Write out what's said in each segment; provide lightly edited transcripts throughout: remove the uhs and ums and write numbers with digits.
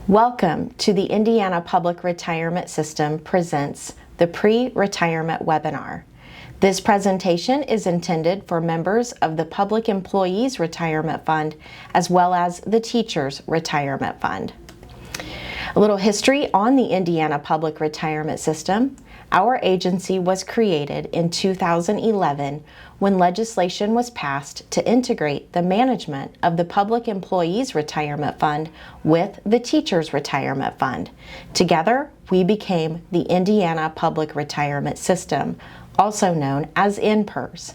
Welcome to the Indiana Public Retirement System presents the Pre-Retirement Webinar. This presentation is intended for members of the Public Employees Retirement Fund as well as the Teachers Retirement Fund. A little history on the Indiana Public Retirement System. Our agency was created in 2011 when legislation was passed to integrate the management of the Public Employees Retirement Fund with the Teachers Retirement Fund. Together, we became the Indiana Public Retirement System, also known as INPRS.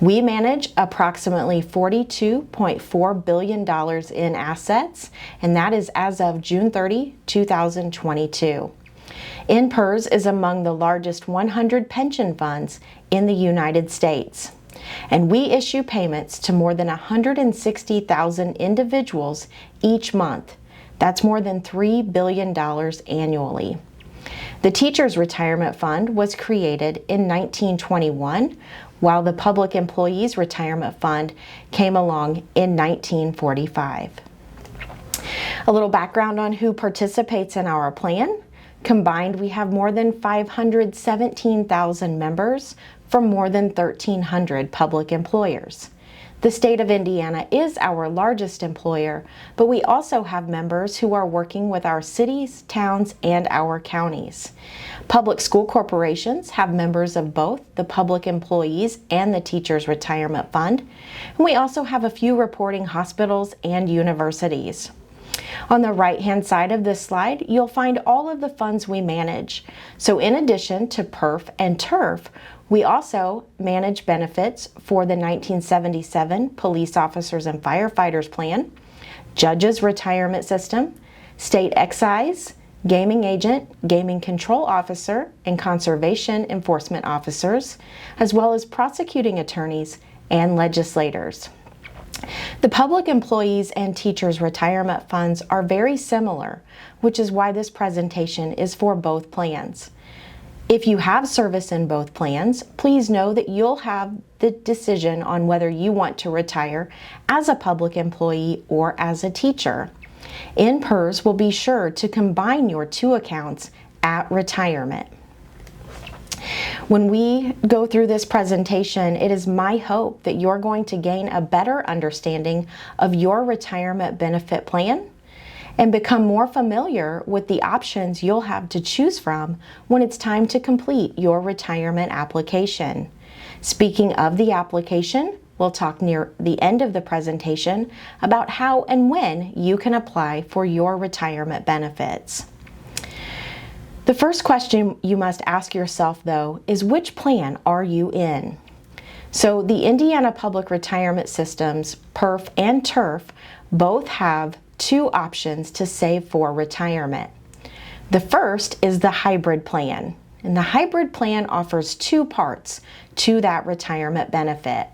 We manage approximately $42.4 billion in assets, and that is as of June 30, 2022. INPRS is among the largest 100 pension funds in the United States, and we issue payments to more than 160,000 individuals each month. That's more than $3 billion annually. The Teachers Retirement Fund was created in 1921, while the Public Employees Retirement Fund came along in 1945. A little background on who participates in our plan. Combined, we have more than 517,000 members from more than 1,300 public employers. The state of Indiana is our largest employer, but we also have members who are working with our cities, towns, and our counties. Public school corporations have members of both the Public Employees and the Teachers Retirement Fund, and we also have a few reporting hospitals and universities. On the right-hand side of this slide, you'll find all of the funds we manage. So in addition to PERF and TURF, we also manage benefits for the 1977 Police Officers and Firefighters Plan, Judges Retirement System, State Excise, Gaming Agent, Gaming Control Officer, and Conservation Enforcement Officers, as well as prosecuting attorneys and legislators. The Public Employees and Teachers Retirement Funds are very similar, which is why this presentation is for both plans. If you have service in both plans, please know that you'll have the decision on whether you want to retire as a public employee or as a teacher. INPRS will be sure to combine your two accounts at retirement. When we go through this presentation, it is my hope that you're going to gain a better understanding of your retirement benefit plan and become more familiar with the options you'll have to choose from when it's time to complete your retirement application. Speaking of the application, we'll talk near the end of the presentation about how and when you can apply for your retirement benefits. The first question you must ask yourself, though, is which plan are you in? So the Indiana Public Retirement System's PERF and TURF both have two options to save for retirement. The first is the hybrid plan, and the hybrid plan offers two parts to that retirement benefit.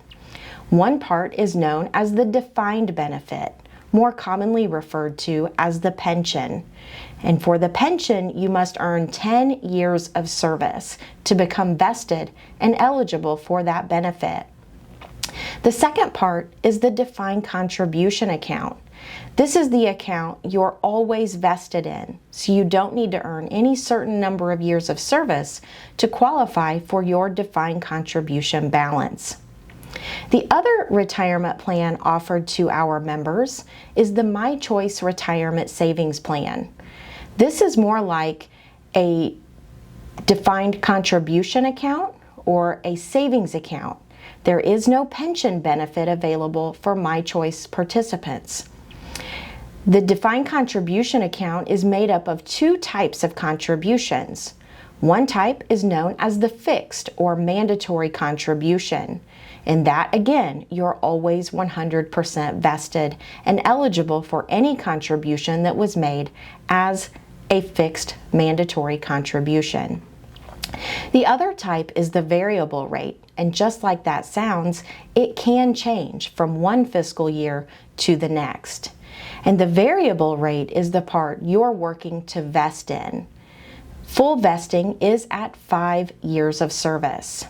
One part is known as the defined benefit, more commonly referred to as the pension. And for the pension, you must earn 10 years of service to become vested and eligible for that benefit. The second part is the defined contribution account. This is the account you're always vested in, so you don't need to earn any certain number of years of service to qualify for your defined contribution balance. The other retirement plan offered to our members is the My Choice Retirement Savings Plan. This is more like a defined contribution account or a savings account. There is no pension benefit available for My Choice participants. The defined contribution account is made up of two types of contributions. One type is known as the fixed or mandatory contribution. And that, again, you're always 100% vested and eligible for any contribution that was made as a fixed mandatory contribution. The other type is the variable rate, and just like that sounds, it can change from one fiscal year to the next. And the variable rate is the part you're working to vest in. Full vesting is at 5 years of service.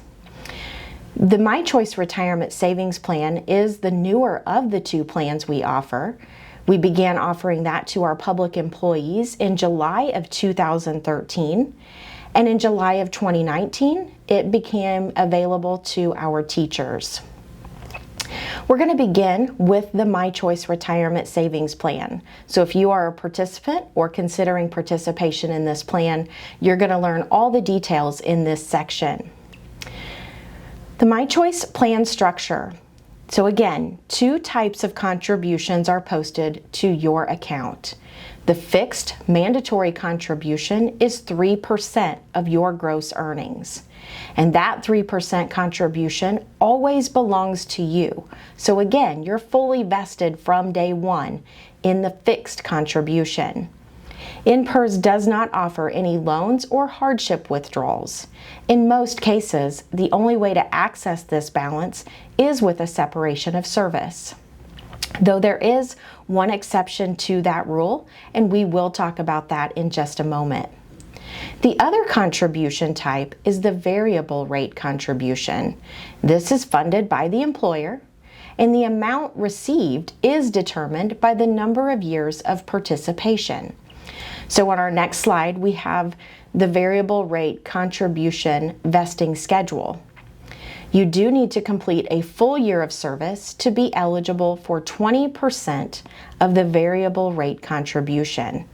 The My Choice Retirement Savings Plan is the newer of the two plans we offer. We began offering that to our public employees in July of 2013, and in July of 2019, it became available to our teachers. We're going to begin with the My Choice Retirement Savings Plan. So if you are a participant or considering participation in this plan, you're going to learn all the details in this section. The My Choice plan structure. So again, two types of contributions are posted to your account. The fixed mandatory contribution is 3% of your gross earnings. And that 3% contribution always belongs to you. So again, you're fully vested from day one in the fixed contribution. INPRS does not offer any loans or hardship withdrawals. In most cases, the only way to access this balance is with a separation of service. Though there is one exception to that rule, and we will talk about that in just a moment. The other contribution type is the variable rate contribution. This is funded by the employer, and the amount received is determined by the number of years of participation. So on our next slide, we have the variable rate contribution vesting schedule. You do need to complete a full year of service to be eligible for 20% of the variable rate contribution.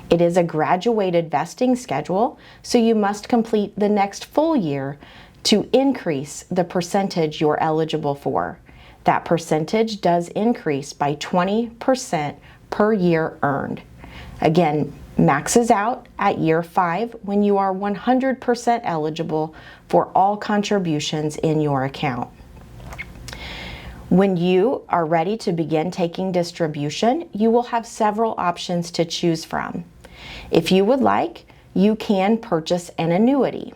It is a graduated vesting schedule, so you must complete the next full year to increase the percentage you're eligible for. That percentage does increase by 20% per year earned. Again, maxes out at year 5 when you are 100% eligible for all contributions in your account. When you are ready to begin taking distribution, you will have several options to choose from. If you would like, you can purchase an annuity.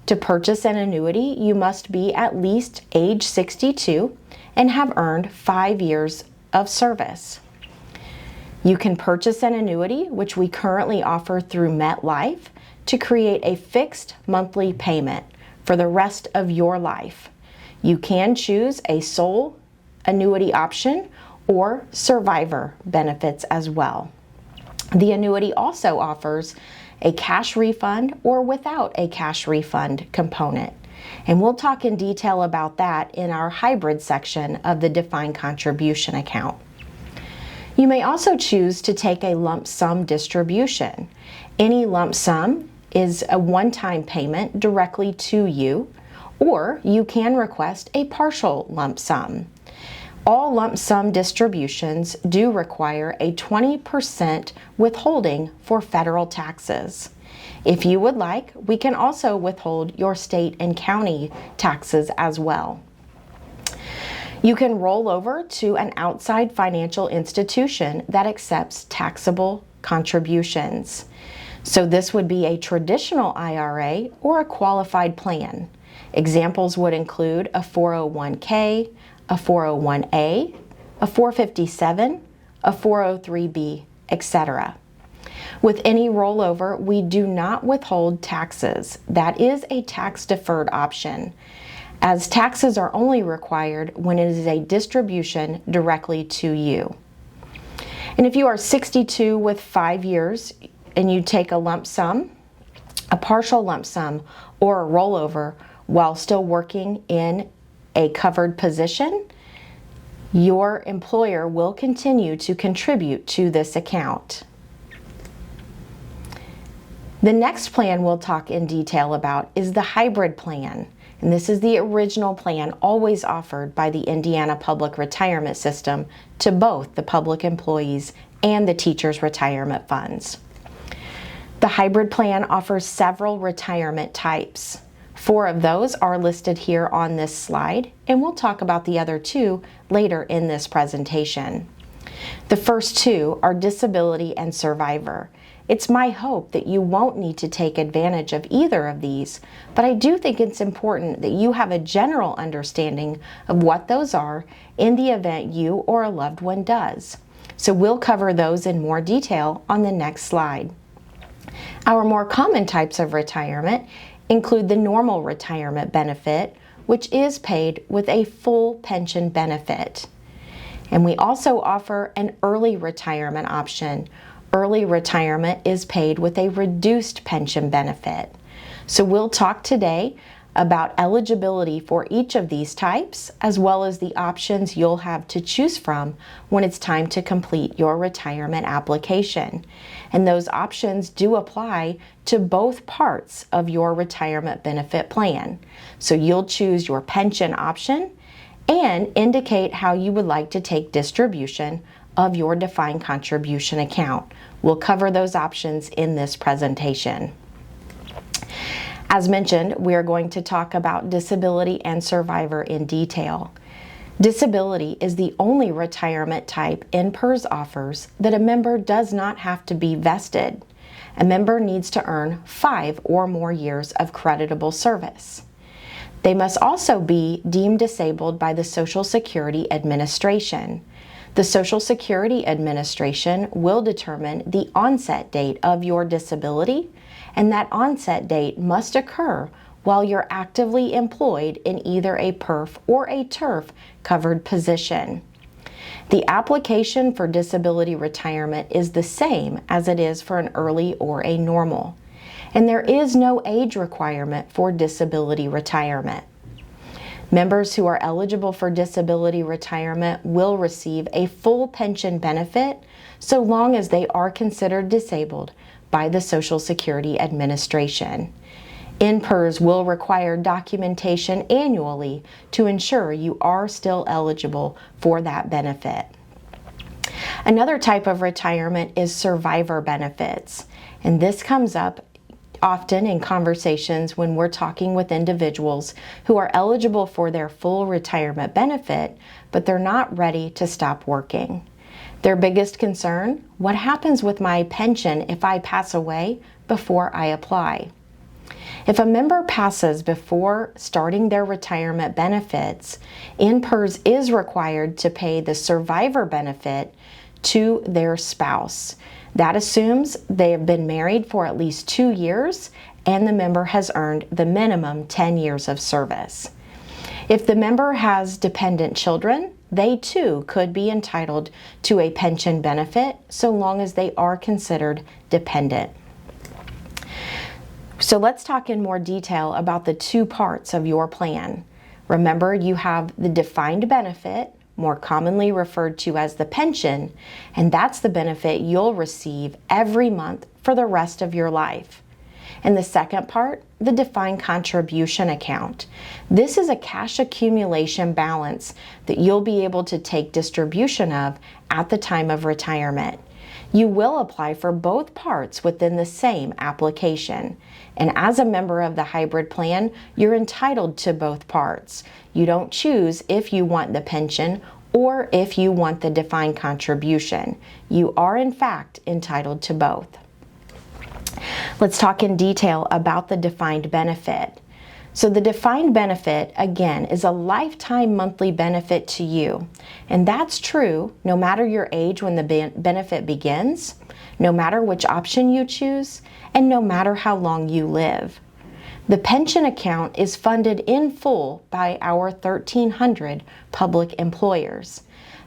To purchase an annuity, you must be at least age 62 and have earned 5 years of service. You can purchase an annuity, which we currently offer through MetLife, to create a fixed monthly payment for the rest of your life. You can choose a sole annuity option or survivor benefits as well. The annuity also offers a cash refund or without a cash refund component. And we'll talk in detail about that in our hybrid section of the defined contribution account. You may also choose to take a lump sum distribution. Any lump sum is a one-time payment directly to you, or you can request a partial lump sum. All lump sum distributions do require a 20% withholding for federal taxes. If you would like, we can also withhold your state and county taxes as well. You can roll over to an outside financial institution that accepts taxable contributions. So this would be a traditional IRA or a qualified plan. Examples would include a 401k, a 401a, a 457, a 403b, etc. With any rollover, we do not withhold taxes. That is a tax-deferred option, as taxes are only required when it is a distribution directly to you. And if you are 62 with 5 years and you take a lump sum, a partial lump sum, or a rollover while still working in a covered position, your employer will continue to contribute to this account. The next plan we'll talk in detail about is the hybrid plan. And this is the original plan always offered by the Indiana Public Retirement System to both the public employees and the teachers' retirement funds. The hybrid plan offers several retirement types. 4 of those are listed here on this slide, and we'll talk about the other 2 later in this presentation. The first 2 are disability and survivor. It's my hope that you won't need to take advantage of either of these, but I do think it's important that you have a general understanding of what those are in the event you or a loved one does. So we'll cover those in more detail on the next slide. Our more common types of retirement include the normal retirement benefit, which is paid with a full pension benefit. And we also offer an early retirement option. Early retirement is paid with a reduced pension benefit. So we'll talk today about eligibility for each of these types, as well as the options you'll have to choose from when it's time to complete your retirement application. And those options do apply to both parts of your retirement benefit plan. So you'll choose your pension option and indicate how you would like to take distribution of your defined contribution account. We'll cover those options in this presentation. As mentioned, we are going to talk about disability and survivor in detail. Disability is the only retirement type INPRS offers that a member does not have to be vested. A member needs to earn 5 or more years of creditable service. They must also be deemed disabled by the Social Security Administration. The Social Security Administration will determine the onset date of your disability, and that onset date must occur while you're actively employed in either a PERF or a TURF covered position. The application for disability retirement is the same as it is for an early or a normal, and there is no age requirement for disability retirement. Members who are eligible for disability retirement will receive a full pension benefit so long as they are considered disabled by the Social Security Administration. INPRS will require documentation annually to ensure you are still eligible for that benefit. Another type of retirement is survivor benefits, and this comes up often in conversations when we're talking with individuals who are eligible for their full retirement benefit, but they're not ready to stop working. Their biggest concern: what happens with my pension if I pass away before I apply? If a member passes before starting their retirement benefits, INPRS is required to pay the survivor benefit to their spouse. That assumes they have been married for at least 2 years and the member has earned the minimum 10 years of service. If the member has dependent children, they too could be entitled to a pension benefit so long as they are considered dependent. So let's talk in more detail about the two parts of your plan. Remember, you have the defined benefit, more commonly referred to as the pension, and that's the benefit you'll receive every month for the rest of your life. And the second part, the defined contribution account. This is a cash accumulation balance that you'll be able to take distribution of at the time of retirement. You will apply for both parts within the same application. And as a member of the hybrid plan, you're entitled to both parts. You don't choose if you want the pension or if you want the defined contribution. You are in fact entitled to both. Let's talk in detail about the defined benefit. So the defined benefit, again, is a lifetime monthly benefit to you. And that's true no matter your age when the benefit begins, no matter which option you choose, and no matter how long you live. The pension account is funded in full by our 1,300 public employers.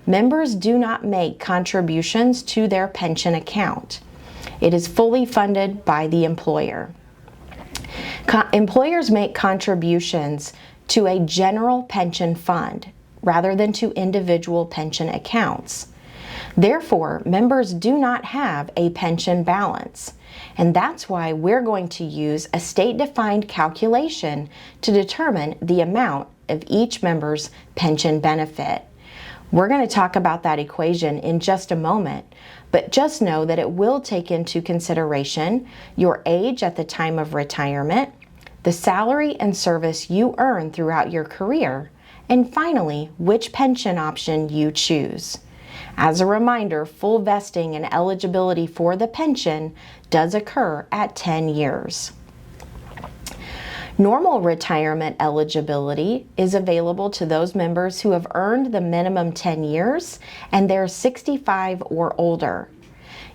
Members do not make contributions to their pension account. It is fully funded by the employer. Employers make contributions to a general pension fund rather than to individual pension accounts. Therefore, members do not have a pension balance, and that's why we're going to use a state-defined calculation to determine the amount of each member's pension benefit. We're going to talk about that equation in just a moment, but just know that it will take into consideration your age at the time of retirement, the salary and service you earn throughout your career, and finally, which pension option you choose. As a reminder, full vesting and eligibility for the pension does occur at 10 years. Normal retirement eligibility is available to those members who have earned the minimum 10 years and they're 65 or older.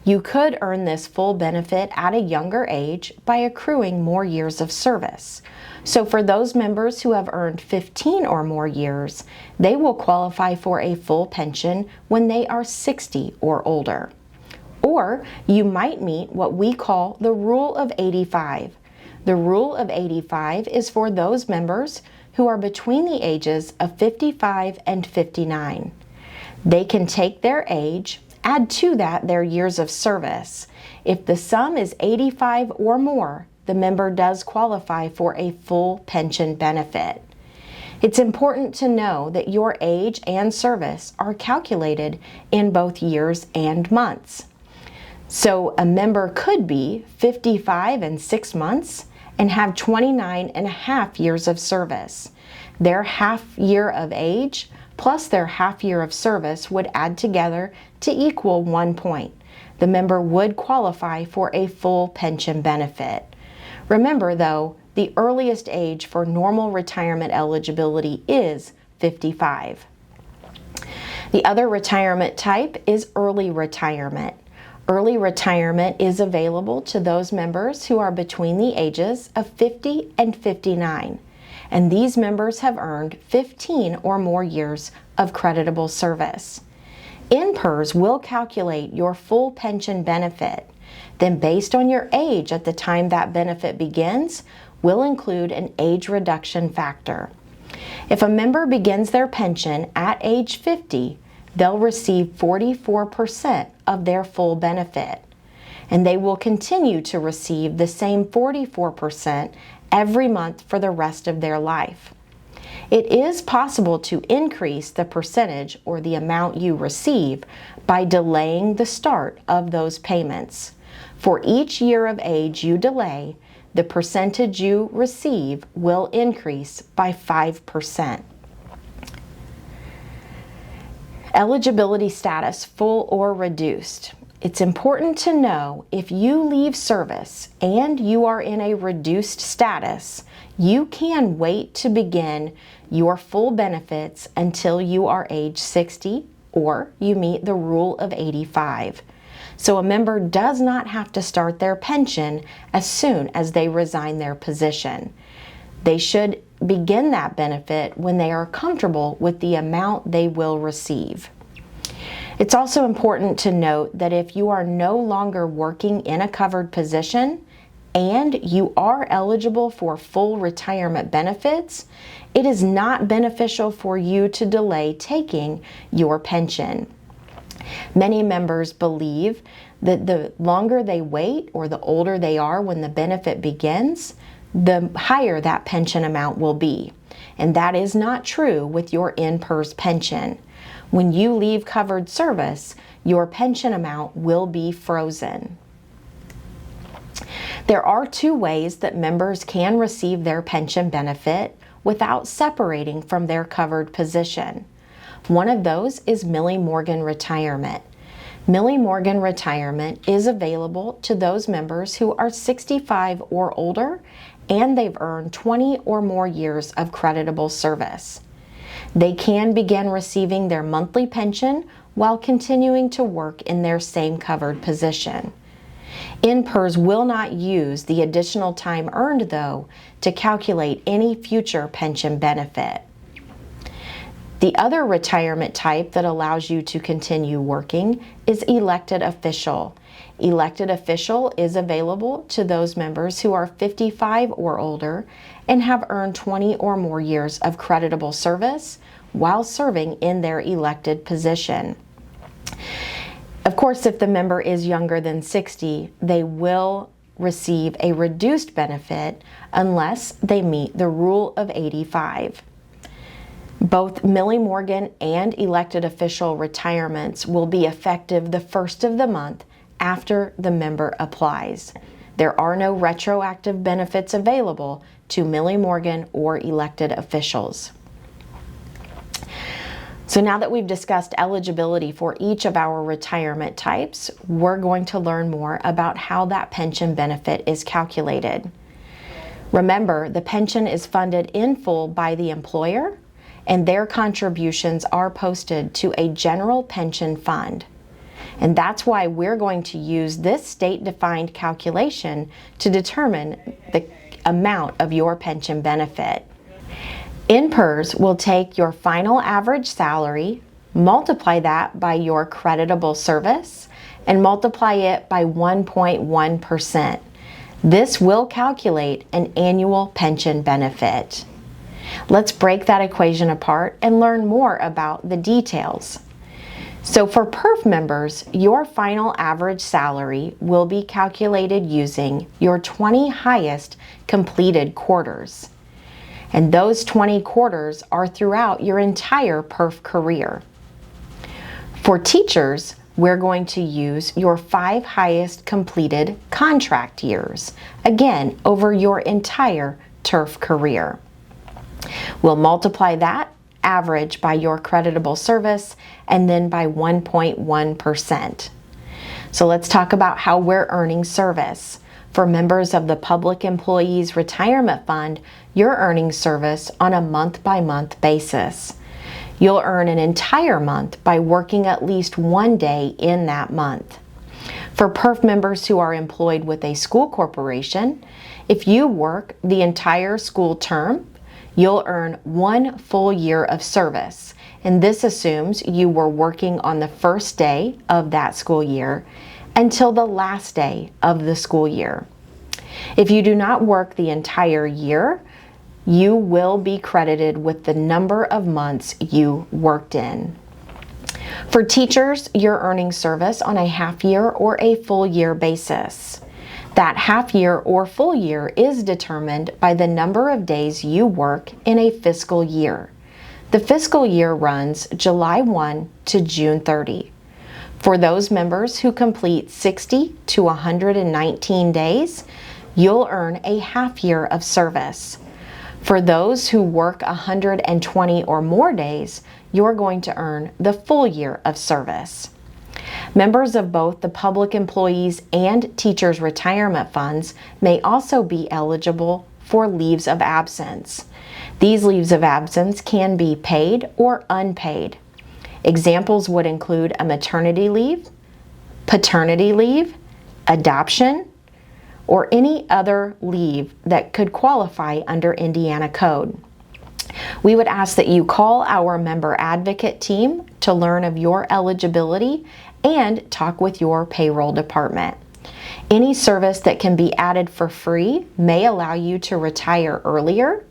You could earn this full benefit at a younger age by accruing more years of service. So for those members who have earned 15 or more years, they will qualify for a full pension when they are 60 or older. Or you might meet what we call the Rule of 85. The Rule of 85 is for those members who are between the ages of 55 and 59. They can take their age, add to that their years of service. If the sum is 85 or more, the member does qualify for a full pension benefit. It's important to know that your age and service are calculated in both years and months. So a member could be 55 and 6 months and have 29 and a half years of service. Their half year of age plus their half year of service would add together to equal 1 point. The member would qualify for a full pension benefit. Remember though, the earliest age for normal retirement eligibility is 55. The other retirement type is early retirement. Early retirement is available to those members who are between the ages of 50 and 59, and these members have earned 15 or more years of creditable service. INPRS will calculate your full pension benefit. Then based on your age at the time that benefit begins, we'll include an age reduction factor. If a member begins their pension at age 50, they'll receive 44% of their full benefit, and they will continue to receive the same 44% every month for the rest of their life. It is possible to increase the percentage or the amount you receive by delaying the start of those payments. For each year of age you delay, the percentage you receive will increase by 5%. Eligibility status, full or reduced. It's important to know if you leave service and you are in a reduced status, you can wait to begin your full benefits until you are age 60 or you meet the Rule of 85. So a member does not have to start their pension as soon as they resign their position. They should begin that benefit when they are comfortable with the amount they will receive. It's also important to note that if you are no longer working in a covered position and you are eligible for full retirement benefits, it is not beneficial for you to delay taking your pension. Many members believe that the longer they wait or the older they are when the benefit begins, the higher that pension amount will be. And that is not true with your INPRS pension. When you leave covered service, your pension amount will be frozen. There are 2 ways that members can receive their pension benefit without separating from their covered position. One of those is Millie Morgan Retirement. Millie Morgan Retirement is available to those members who are 65 or older and they've earned 20 or more years of creditable service. They can begin receiving their monthly pension while continuing to work in their same covered position. INPRS will not use the additional time earned, though, to calculate any future pension benefit. The other retirement type that allows you to continue working is elected official. Elected official is available to those members who are 55 or older and have earned 20 or more years of creditable service while serving in their elected position. Of course, if the member is younger than 60, they will receive a reduced benefit unless they meet the Rule of 85. Both Millie Morgan and elected official retirements will be effective the first of the month after the member applies. There are no retroactive benefits available to Millie Morgan or elected officials. So now that we've discussed eligibility for each of our retirement types, we're going to learn more about how that pension benefit is calculated. Remember, the pension is funded in full by the employer, and their contributions are posted to a general pension fund. And that's why we're going to use this state-defined calculation to determine the amount of your pension benefit. INPRS will take your final average salary, multiply that by your creditable service, and multiply it by 1.1%. This will calculate an annual pension benefit. Let's break that equation apart and learn more about the details. So for PERF members, your final average salary will be calculated using your 20 highest completed quarters. And those 20 quarters are throughout your entire PERF career. For teachers, we're going to use your 5 highest completed contract years, again, over your entire TERF career. We'll multiply that average by your creditable service and then by 1.1%. So let's talk about how we're earning service. For members of the Public Employees Retirement Fund, you're earning service on a month-by-month basis. You'll earn an entire month by working at least one day in that month. For PERF members who are employed with a school corporation, if you work the entire school term, you'll earn 1 full year of service. And this assumes you were working on the first day of that school year until the last day of the school year. If you do not work the entire year, you will be credited with the number of months you worked in. For teachers, you're earning service on a half year or a full year basis. That half year or full year is determined by the number of days you work in a fiscal year. The fiscal year runs July 1 to June 30. For those members who complete 60 to 119 days, you'll earn a half year of service. For those who work 120 or more days, you're going to earn the full year of service. Members of both the Public Employees and Teachers Retirement Funds may also be eligible for leaves of absence. These leaves of absence can be paid or unpaid. Examples would include a maternity leave, paternity leave, adoption, or any other leave that could qualify under Indiana code. We would ask that you call our member advocate team to learn of your eligibility and talk with your payroll department. Any service that can be added for free may allow you to retire earlier,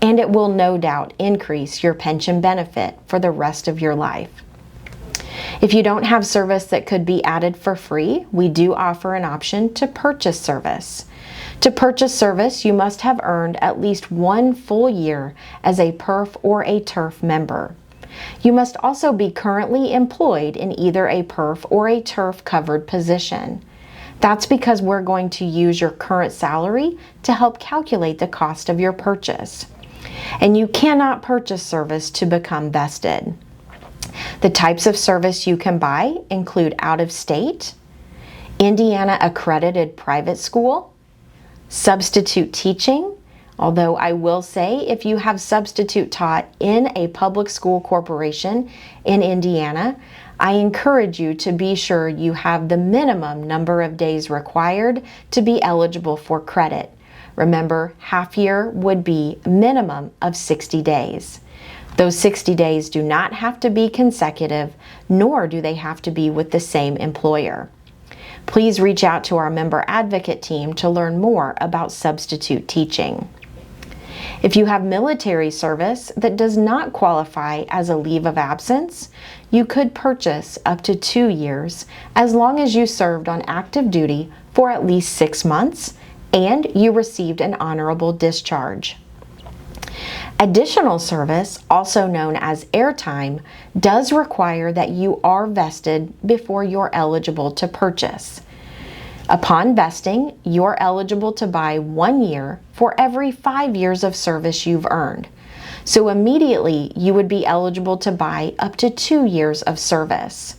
and it will no doubt increase your pension benefit for the rest of your life. If you don't have service that could be added for free, we do offer an option to purchase service. To purchase service, you must have earned at least 1 full year as a PERF or a TERF member. You must also be currently employed in either a PERF or a TERF covered position. That's because we're going to use your current salary to help calculate the cost of your purchase. And you cannot purchase service to become vested. The types of service you can buy include out-of-state, Indiana accredited private school, substitute teaching, although I will say if you have substitute taught in a public school corporation in Indiana, I encourage you to be sure you have the minimum number of days required to be eligible for credit. Remember, half year would be minimum of 60 days. Those 60 days do not have to be consecutive, nor do they have to be with the same employer. Please reach out to our member advocate team to learn more about substitute teaching. If you have military service that does not qualify as a leave of absence, you could purchase up to 2 years as long as you served on active duty for at least 6 months and you received an honorable discharge. Additional service, also known as airtime, does require that you are vested before you're eligible to purchase. Upon vesting, you're eligible to buy 1 year for every 5 years of service you've earned. So immediately you would be eligible to buy up to 2 years of service.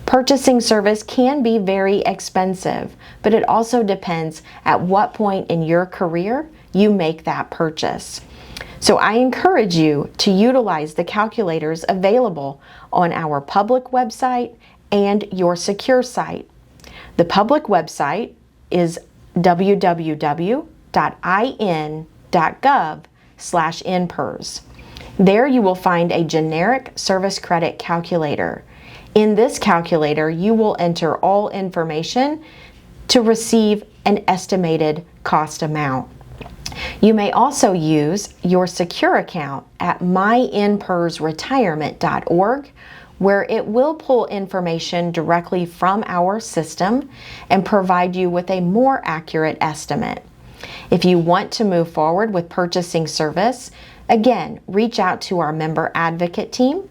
Purchasing service can be very expensive, but it also depends at what point in your career you make that purchase. So I encourage you to utilize the calculators available on our public website and your secure site. The public website is www.in.gov/INPRS. There you will find a generic service credit calculator. In this calculator, you will enter all information to receive an estimated cost amount. You may also use your secure account at myinprsretirement.org, where it will pull information directly from our system and provide you with a more accurate estimate. If you want to move forward with purchasing service, again, reach out to our member advocate team.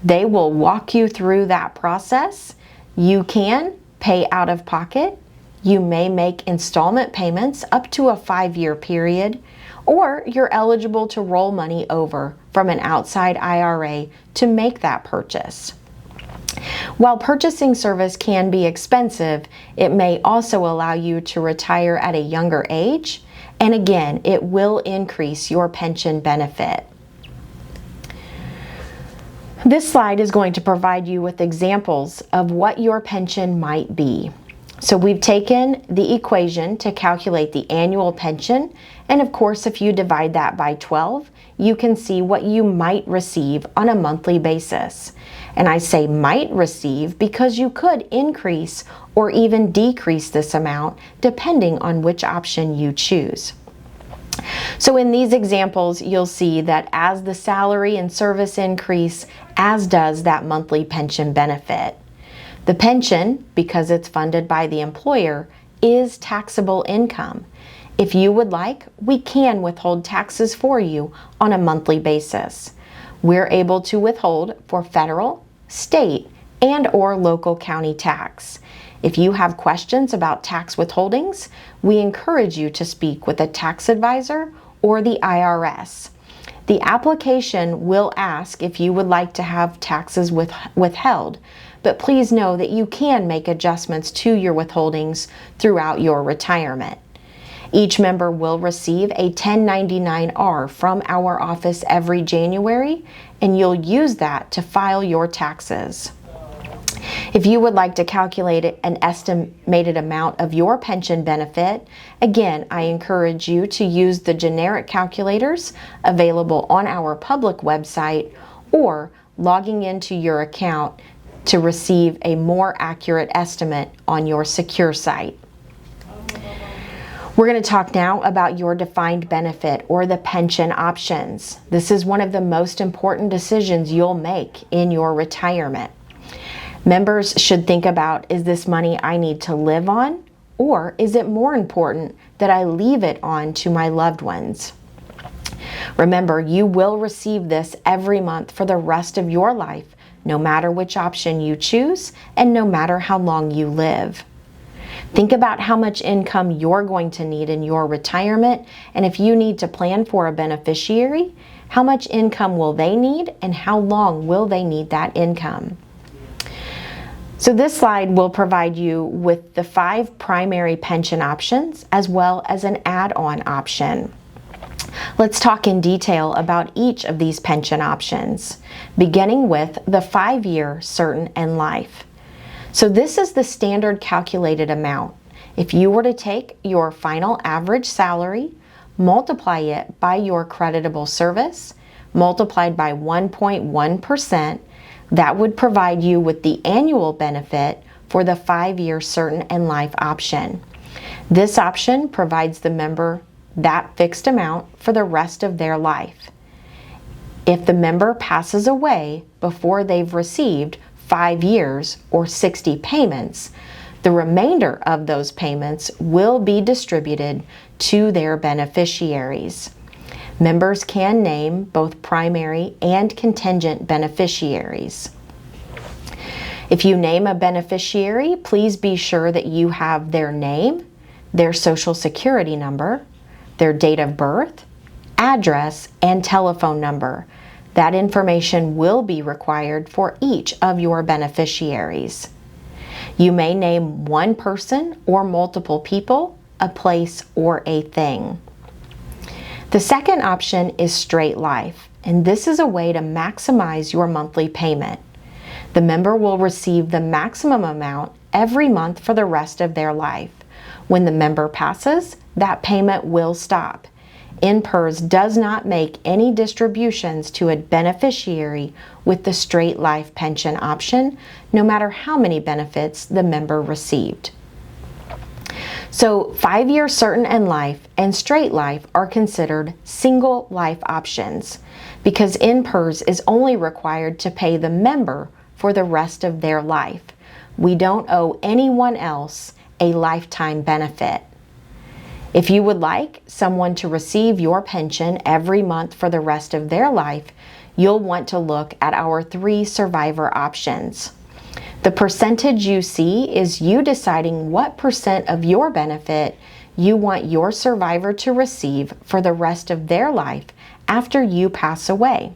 They will walk you through that process. You can pay out of pocket. You may make installment payments up to a 5-year period, or you're eligible to roll money over from an outside IRA to make that purchase. While purchasing service can be expensive, it may also allow you to retire at a younger age, and again, it will increase your pension benefit. This slide is going to provide you with examples of what your pension might be. So we've taken the equation to calculate the annual pension, and of course if you divide that by 12, you can see what you might receive on a monthly basis. And I say might receive because you could increase or even decrease this amount depending on which option you choose. So in these examples, you'll see that as the salary and service increase, as does that monthly pension benefit. The pension, because it's funded by the employer, is taxable income. If you would like, we can withhold taxes for you on a monthly basis. We're able to withhold for federal, state, and/or local county tax. If you have questions about tax withholdings, we encourage you to speak with a tax advisor or the IRS. The application will ask if you would like to have taxes withheld, but please know that you can make adjustments to your withholdings throughout your retirement. Each member will receive a 1099-R from our office every January, and you'll use that to file your taxes. If you would like to calculate an estimated amount of your pension benefit, again, I encourage you to use the generic calculators available on our public website or logging into your account to receive a more accurate estimate on your secure site. We're going to talk now about your defined benefit or the pension options. This is one of the most important decisions you'll make in your retirement. Members should think about, is this money I need to live on, or is it more important that I leave it on to my loved ones? Remember, you will receive this every month for the rest of your life, no matter which option you choose and no matter how long you live. Think about how much income you're going to need in your retirement, and if you need to plan for a beneficiary, how much income will they need and how long will they need that income? So this slide will provide you with the 5 primary pension options as well as an add-on option. Let's talk in detail about each of these pension options, beginning with the 5-year certain and life. So this is the standard calculated amount. If you were to take your final average salary, multiply it by your creditable service, multiplied by 1.1%, that would provide you with the annual benefit for the 5-year certain and life option. This option provides the member that fixed amount for the rest of their life. If the member passes away before they've received 5 years or 60 payments, the remainder of those payments will be distributed to their beneficiaries. Members can name both primary and contingent beneficiaries. If you name a beneficiary, please be sure that you have their name, their social security number, their date of birth, address, and telephone number. That information will be required for each of your beneficiaries. You may name one person or multiple people, a place, or a thing. The second option is straight life, and this is a way to maximize your monthly payment. The member will receive the maximum amount every month for the rest of their life. When the member passes, that payment will stop. INPRS does not make any distributions to a beneficiary with the straight life pension option, no matter how many benefits the member received. So 5-year certain and life and straight life are considered single life options because INPRS is only required to pay the member for the rest of their life. We don't owe anyone else a lifetime benefit. If you would like someone to receive your pension every month for the rest of their life, you'll want to look at our 3 survivor options. The percentage you see is you deciding what percent of your benefit you want your survivor to receive for the rest of their life after you pass away.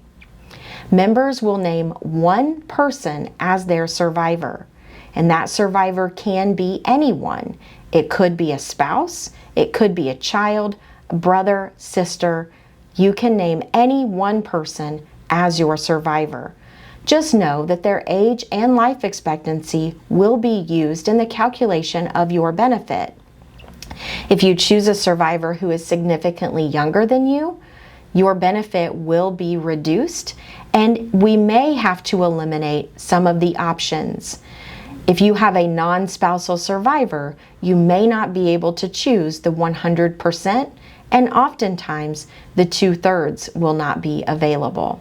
Members will name one person as their survivor, and that survivor can be anyone. It could be a spouse, it could be a child, a brother, sister. You can name any one person as your survivor. Just know that their age and life expectancy will be used in the calculation of your benefit. If you choose a survivor who is significantly younger than you, your benefit will be reduced, and we may have to eliminate some of the options. If you have a non-spousal survivor, you may not be able to choose the 100%, and oftentimes the 2/3 will not be available.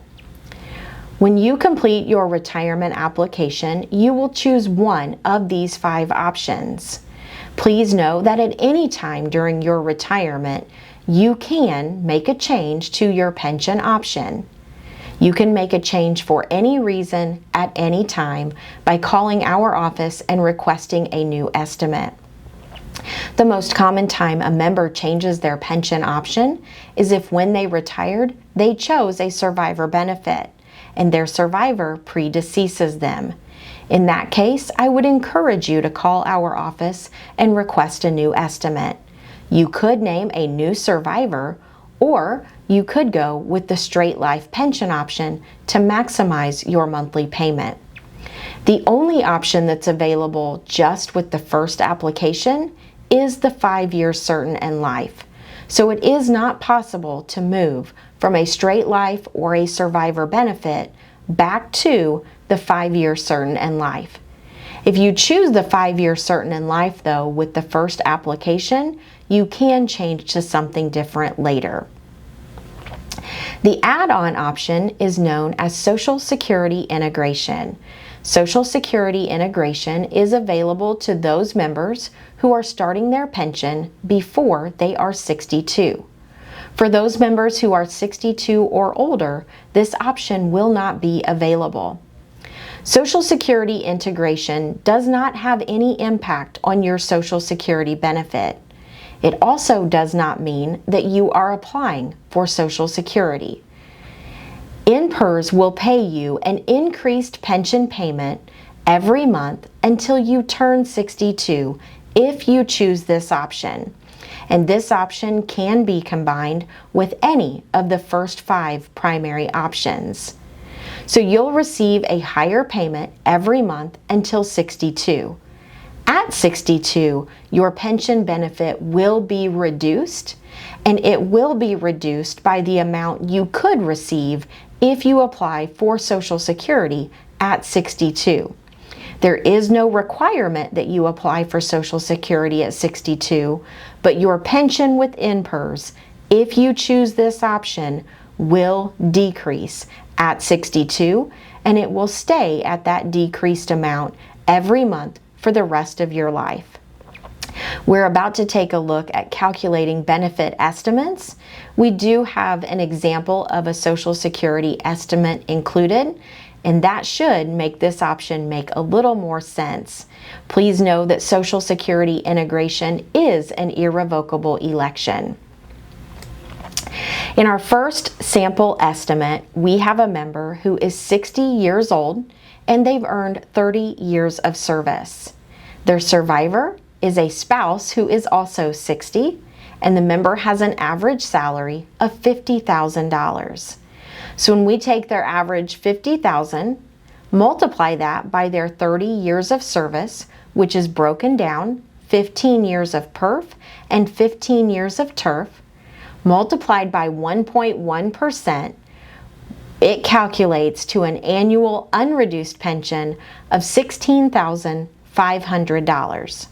When you complete your retirement application, you will choose one of these 5 options. Please know that at any time during your retirement, you can make a change to your pension option. You can make a change for any reason at any time by calling our office and requesting a new estimate. The most common time a member changes their pension option is if when they retired, they chose a survivor benefit and their survivor predeceases them. In that case, I would encourage you to call our office and request a new estimate. You could name a new survivor, or you could go with the straight life pension option to maximize your monthly payment. The only option that's available just with the first application is the 5-year certain and life. So it is not possible to move from a straight life or a survivor benefit back to the 5-year certain and life. If you choose the 5-year certain and life though with the first application, you can change to something different later. The add-on option is known as Social Security Integration. Social Security Integration is available to those members who are starting their pension before they are 62. For those members who are 62 or older, this option will not be available. Social Security Integration does not have any impact on your Social Security benefit. It also does not mean that you are applying for Social Security. INPRS will pay you an increased pension payment every month until you turn 62 if you choose this option. And this option can be combined with any of the first 5 primary options. So you'll receive a higher payment every month until 62. At 62, your pension benefit will be reduced, and it will be reduced by the amount you could receive if you apply for Social Security at 62. There is no requirement that you apply for Social Security at 62, but your pension with INPRS, if you choose this option, will decrease at 62, and it will stay at that decreased amount every month for the rest of your life. We're about to take a look at calculating benefit estimates. We do have an example of a Social Security estimate included, and that should make this option make a little more sense. Please know that Social Security Integration is an irrevocable election. In our first sample estimate, we have a member who is 60 years old and they've earned 30 years of service. Their survivor is a spouse who is also 60, and the member has an average salary of $50,000. So when we take their average $50,000 Multiply that by their 30 years of service, which is broken down 15 years of perf and 15 years of turf, multiplied by 1.1%, it calculates to an annual unreduced pension of $16,500.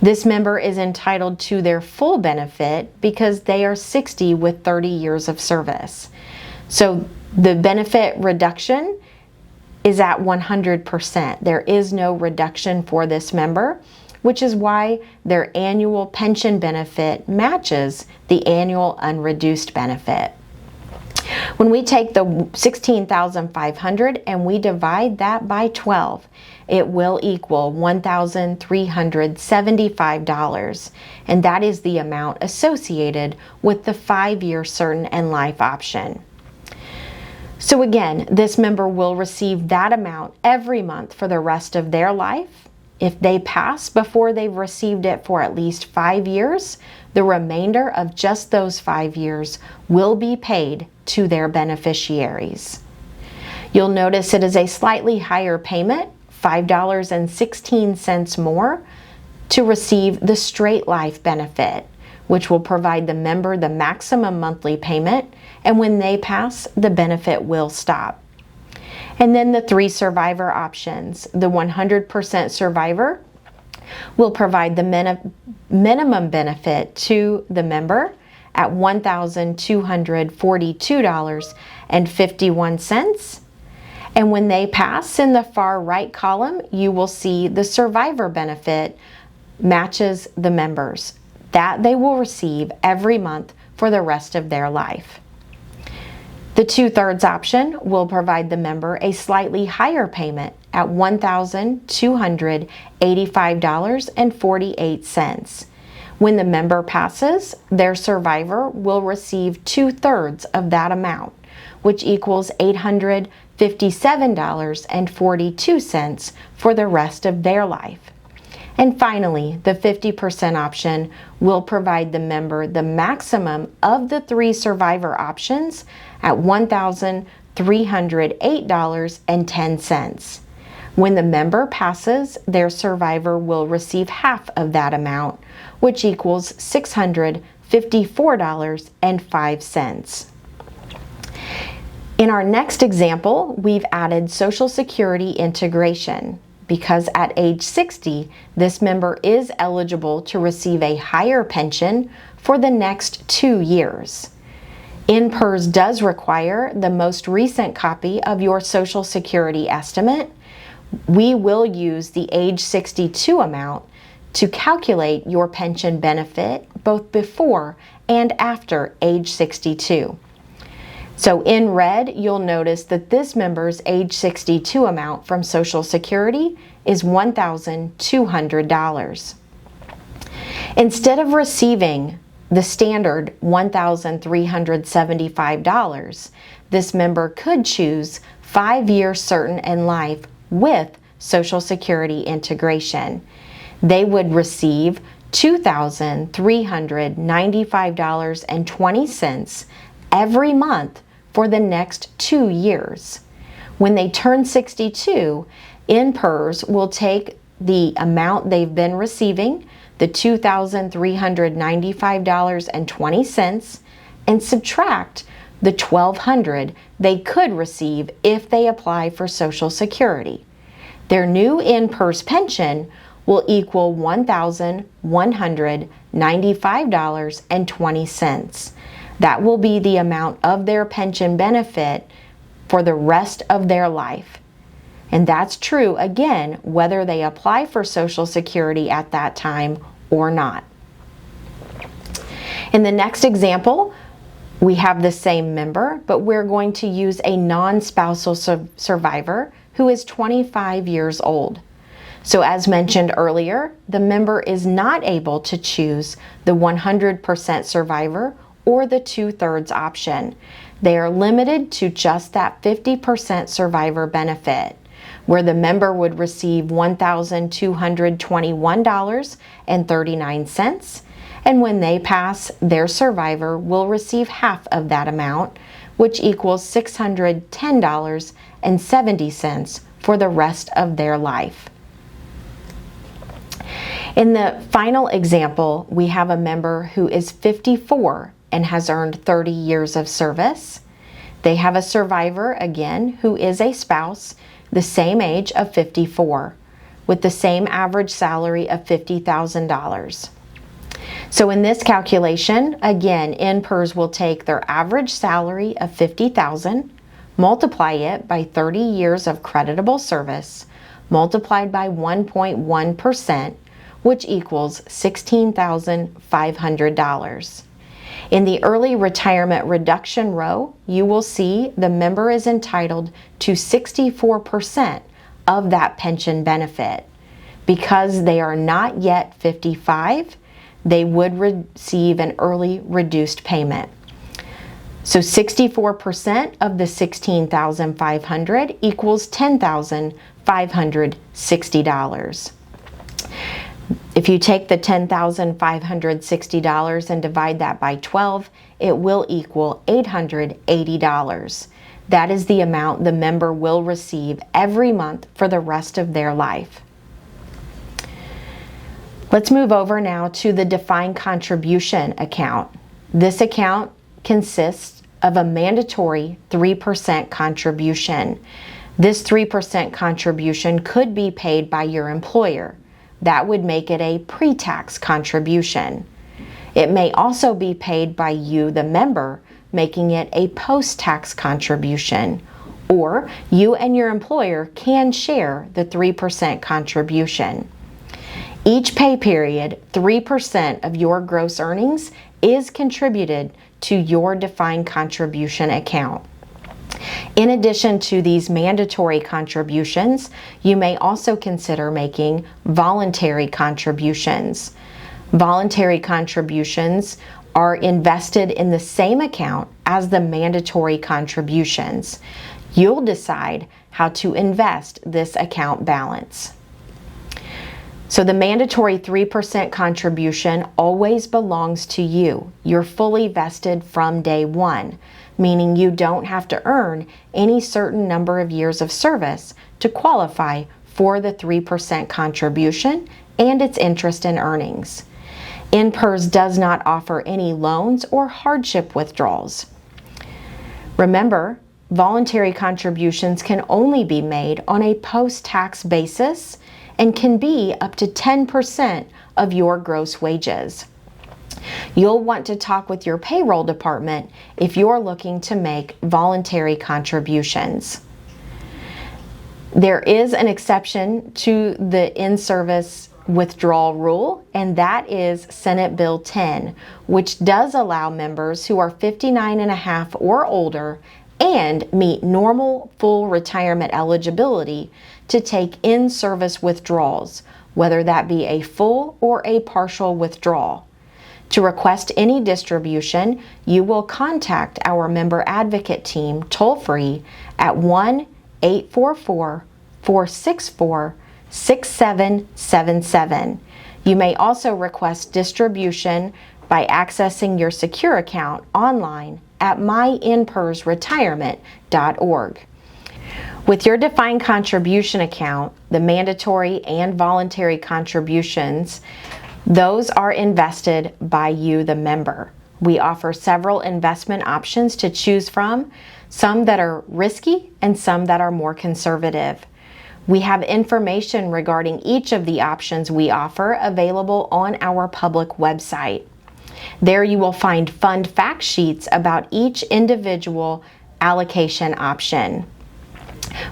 This member is entitled to their full benefit because they are 60 with 30 years of service. So the benefit reduction is at 100%. There is no reduction for this member, which is why their annual pension benefit matches the annual unreduced benefit. When we take the $16,500 and we divide that by 12, it will equal $1,375, and that is the amount associated with the 5-year certain and life option. So again, this member will receive that amount every month for the rest of their life. If they pass before they've received it for at least 5 years, the remainder of just those 5 years will be paid to their beneficiaries. You'll notice it is a slightly higher payment, $5.16 more, to receive the straight life benefit, which will provide the member the maximum monthly payment, and when they pass, the benefit will stop. And then the 3 survivor options. The 100% survivor will provide the minimum benefit to the member at $1,242.51. And when they pass, in the far right column, you will see the survivor benefit matches the members. That they will receive every month for the rest of their life. The 2/3 option will provide the member a slightly higher payment at $1,285.48. When the member passes, their survivor will receive 2/3 of that amount, which equals $857.42 for the rest of their life. And finally, the 50% option will provide the member the maximum of the 3 survivor options at $1,308.10. When the member passes, their survivor will receive half of that amount, which equals $654.05. In our next example, we've added Social Security integration, because at age 60, this member is eligible to receive a higher pension for the next 2 years. INPRS does require the most recent copy of your Social Security estimate. We will use the age 62 amount to calculate your pension benefit both before and after age 62. So in red, you'll notice that this member's age 62 amount from Social Security is $1,200. Instead of receiving the standard $1,375, this member could choose 5-year certain and life with Social Security integration. They would receive $2,395.20 every month for the next 2 years. When they turn 62, INPRS will take the amount they've been receiving, the $2,395.20, and subtract the $1,200 they could receive if they apply for Social Security. Their new INPRS pension will equal $1,195.20. That will be the amount of their pension benefit for the rest of their life. And that's true, again, whether they apply for Social Security at that time or not. In the next example, we have the same member, but we're going to use a non-spousal survivor who is 25 years old. So as mentioned earlier, the member is not able to choose the 100% survivor or the 2/3 option. They are limited to just that 50% survivor benefit, where the member would receive $1,221.39, and when they pass, their survivor will receive half of that amount, which equals $610.70 for the rest of their life. In the final example, we have a member who is 54 and has earned 30 years of service. They have a survivor, again, who is a spouse, the same age of 54, with the same average salary of $50,000. So in this calculation, again, INPRS will take their average salary of $50,000, multiply it by 30 years of creditable service, multiplied by 1.1%, which equals $16,500. In the early retirement reduction row, you will see the member is entitled to 64% of that pension benefit. Because they are not yet 55, they would receive an early reduced payment. So 64% of the $16,500 equals $10,560. If you take the $10,560 and divide that by 12, it will equal $880. That is the amount the member will receive every month for the rest of their life. Let's move over now to the defined contribution account. This account consists of a mandatory 3% contribution. This 3% contribution could be paid by your employer. That would make it a pre-tax contribution. It may also be paid by you, the member, making it a post-tax contribution. Or you and your employer can share the 3% contribution. Each pay period, 3% of your gross earnings is contributed to your defined contribution account. In addition to these mandatory contributions, you may also consider making voluntary contributions. Voluntary contributions are invested in the same account as the mandatory contributions. You'll decide how to invest this account balance. So the mandatory 3% contribution always belongs to you. You're fully vested from day one, meaning you don't have to earn any certain number of years of service to qualify for the 3% contribution and its interest and earnings. INPRS does not offer any loans or hardship withdrawals. Remember, voluntary contributions can only be made on a post-tax basis and can be up to 10% of your gross wages. You'll want to talk with your payroll department if you're looking to make voluntary contributions. There is an exception to the in-service withdrawal rule, and that is Senate Bill 10, which does allow members who are 59 and a half or older and meet normal full retirement eligibility to take in-service withdrawals, whether that be a full or a partial withdrawal. To request any distribution, you will contact our member advocate team toll-free at 1-844-464-6777. You may also request distribution by accessing your secure account online at myinprsretirement.org. With your defined contribution account, the mandatory and voluntary contributions, those are invested by you, the member. We offer several investment options to choose from, some that are risky and some that are more conservative. We have information regarding each of the options we offer available on our public website. There you will find fund fact sheets about each individual allocation option.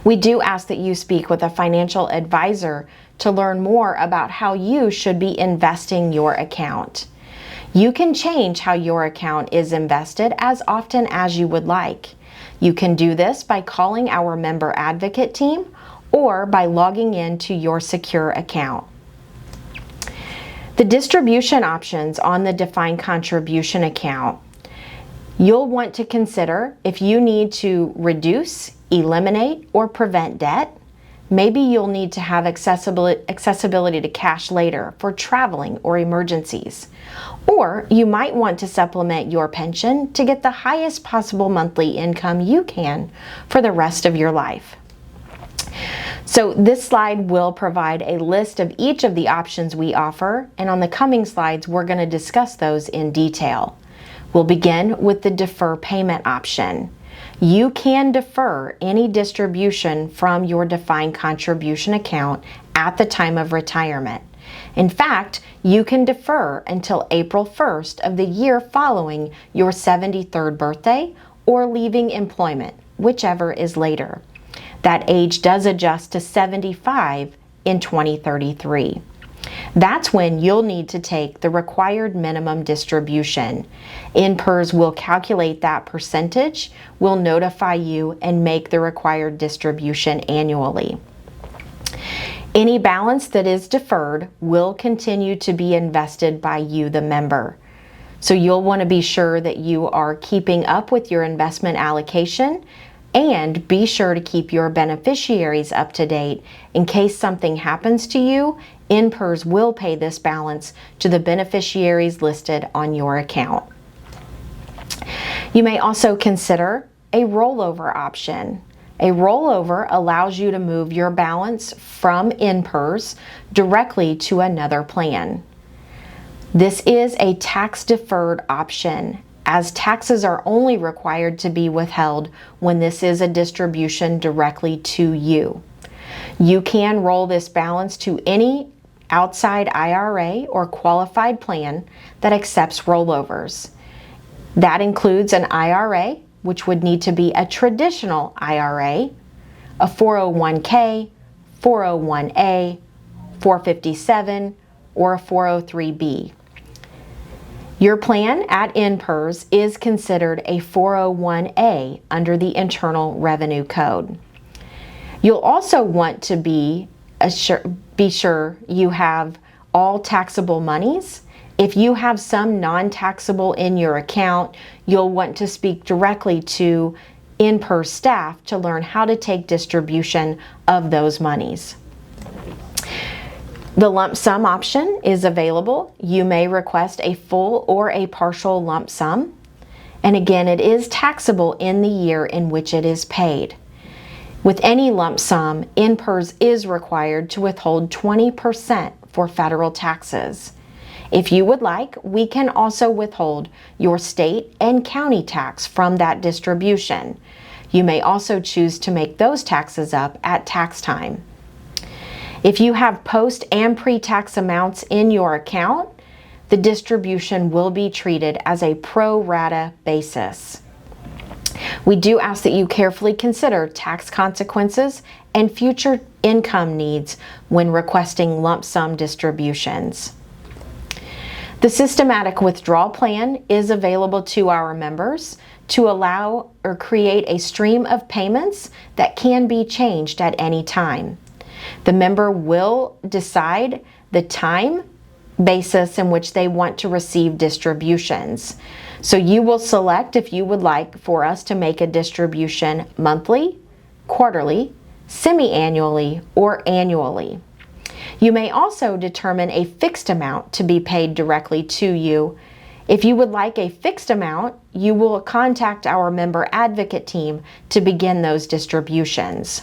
We do ask that you speak with a financial advisor to learn more about how you should be investing your account. You can change how your account is invested as often as you would like. You can do this by calling our member advocate team or by logging in to your secure account. The distribution options on the defined contribution account. You'll want to consider if you need to reduce, eliminate, or prevent debt, Maybe you'll need to have accessibility to cash later for traveling or emergencies. Or you might want to supplement your pension to get the highest possible monthly income you can for the rest of your life. So this slide will provide a list of each of the options we offer, and on the coming slides we're going to discuss those in detail. We'll begin with the defer payment option. You can defer any distribution from your defined contribution account at the time of retirement. In fact, you can defer until April 1st of the year following your 73rd birthday or leaving employment, whichever is later. That age does adjust to 75 in 2033. That's when you'll need to take the required minimum distribution. INPRS will calculate that percentage, will notify you, and make the required distribution annually. Any balance that is deferred will continue to be invested by you, the member. So you'll want to be sure that you are keeping up with your investment allocation, and be sure to keep your beneficiaries up to date. In case something happens to you, INPRS will pay this balance to the beneficiaries listed on your account. You may also consider a rollover option. A rollover allows you to move your balance from INPRS directly to another plan. This is a tax-deferred option, as taxes are only required to be withheld when this is a distribution directly to you. You can roll this balance to any outside IRA or qualified plan that accepts rollovers. That includes an IRA, which would need to be a traditional IRA, a 401k, 401a, 457, or a 403b. Your plan at INPRS is considered a 401a under the Internal Revenue Code. You'll also want to be sure you have all taxable monies. If you have some non-taxable in your account, you'll want to speak directly to INPRS staff to learn how to take distribution of those monies. The lump sum option is available. You may request a full or a partial lump sum. And again, it is taxable in the year in which it is paid. With any lump sum, INPRS is required to withhold 20% for federal taxes. If you would like, we can also withhold your state and county tax from that distribution. You may also choose to make those taxes up at tax time. If you have post and pre-tax amounts in your account, the distribution will be treated as a pro rata basis. We do ask that you carefully consider tax consequences and future income needs when requesting lump sum distributions. The systematic withdrawal plan is available to our members to allow or create a stream of payments that can be changed at any time. The member will decide the time basis in which they want to receive distributions. So you will select if you would like for us to make a distribution monthly, quarterly, semi-annually, or annually. You may also determine a fixed amount to be paid directly to you. If you would like a fixed amount, you will contact our member advocate team to begin those distributions.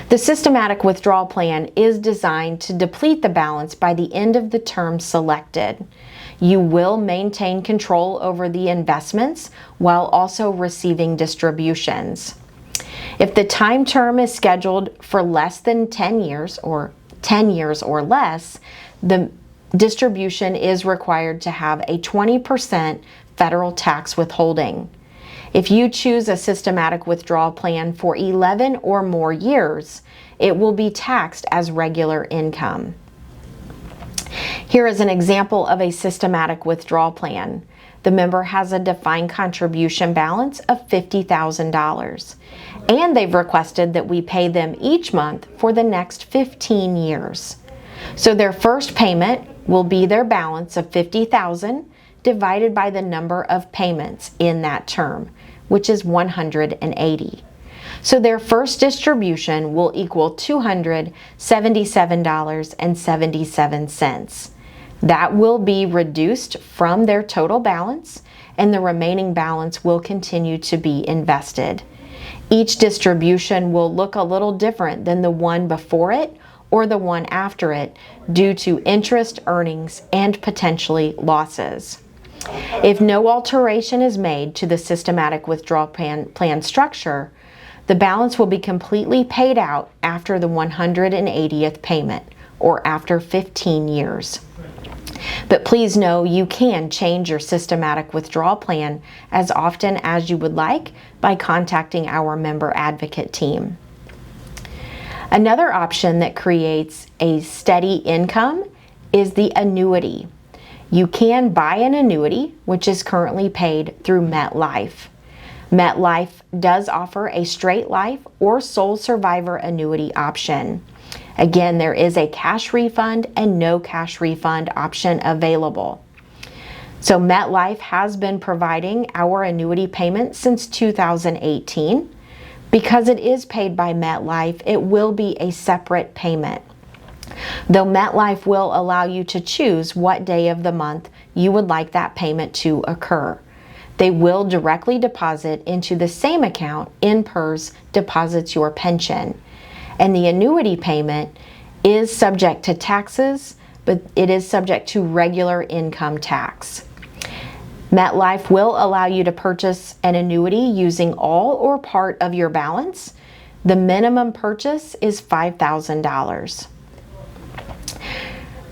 The systematic withdrawal plan is designed to deplete the balance by the end of the term selected. You will maintain control over the investments while also receiving distributions. If the time term is scheduled for less than 10 years or 10 years or less, the distribution is required to have a 20% federal tax withholding. If you choose a systematic withdrawal plan for 11 or more years, it will be taxed as regular income. Here is an example of a systematic withdrawal plan. The member has a defined contribution balance of $50,000, and they've requested that we pay them each month for the next 15 years. So their first payment will be their balance of $50,000 divided by the number of payments in that term, which is 180. So their first distribution will equal $277.77. That will be reduced from their total balance, and the remaining balance will continue to be invested. Each distribution will look a little different than the one before it or the one after it due to interest, earnings, and potentially losses. If no alteration is made to the systematic withdrawal plan structure, the balance will be completely paid out after the 180th payment, or after 15 years. But please know you can change your systematic withdrawal plan as often as you would like by contacting our member advocate team. Another option that creates a steady income is the annuity. You can buy an annuity, which is currently paid through MetLife. MetLife does offer a straight life or sole survivor annuity option. Again, there is a cash refund and no cash refund option available. So MetLife has been providing our annuity payment since 2018. Because it is paid by MetLife, it will be a separate payment. Though MetLife will allow you to choose what day of the month you would like that payment to occur. They will directly deposit into the same account INPRS deposits your pension. And the annuity payment is subject to taxes, but it is subject to regular income tax. MetLife will allow you to purchase an annuity using all or part of your balance. The minimum purchase is $5,000.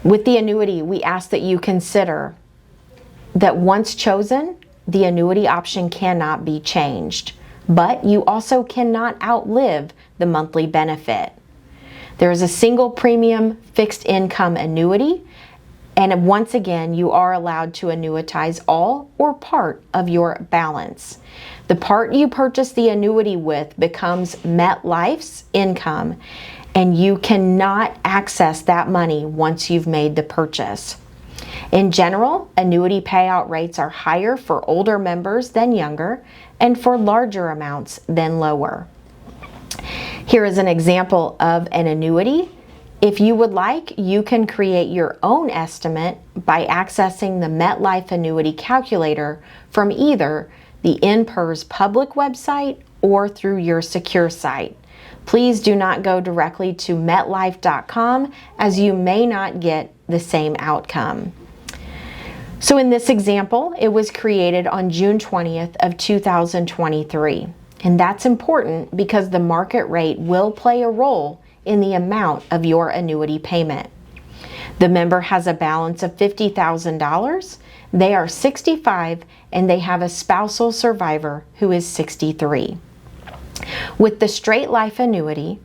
With the annuity, we ask that you consider that once chosen, the annuity option cannot be changed, but you also cannot outlive the monthly benefit. There is a single premium fixed income annuity, and once again, you are allowed to annuitize all or part of your balance. The part you purchase the annuity with becomes MetLife's income, and you cannot access that money once you've made the purchase. In general, annuity payout rates are higher for older members than younger, and for larger amounts than lower. Here is an example of an annuity. If you would like, you can create your own estimate by accessing the MetLife Annuity Calculator from either the INPRS public website or through your secure site. Please do not go directly to metlife.com, as you may not get the same outcome. So in this example, it was created on June 20th of 2023. And that's important because the market rate will play a role in the amount of your annuity payment. The member has a balance of $50,000. They are 65 and they have a spousal survivor who is 63. With the straight life annuity,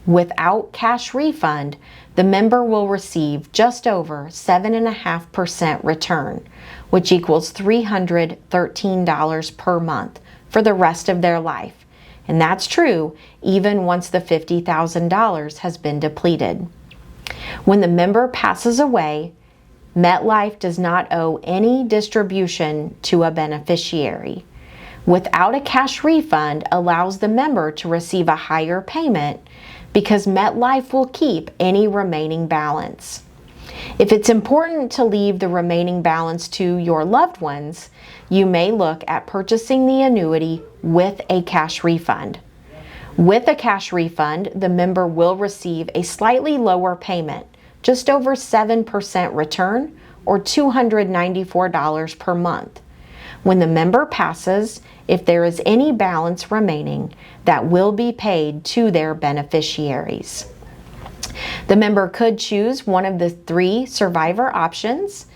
without cash refund, the member will receive just over 7.5% return, which equals $313 per month for the rest of their life. And that's true even once the $50,000 has been depleted. When the member passes away, MetLife does not owe any distribution to a beneficiary. Without a cash refund allows the member to receive a higher payment because MetLife will keep any remaining balance. If it's important to leave the remaining balance to your loved ones, you may look at purchasing the annuity with a cash refund. With a cash refund, the member will receive a slightly lower payment, just over 7% return, or $294 per month. When the member passes, if there is any balance remaining, that will be paid to their beneficiaries. The member could choose one of the 3 survivor options.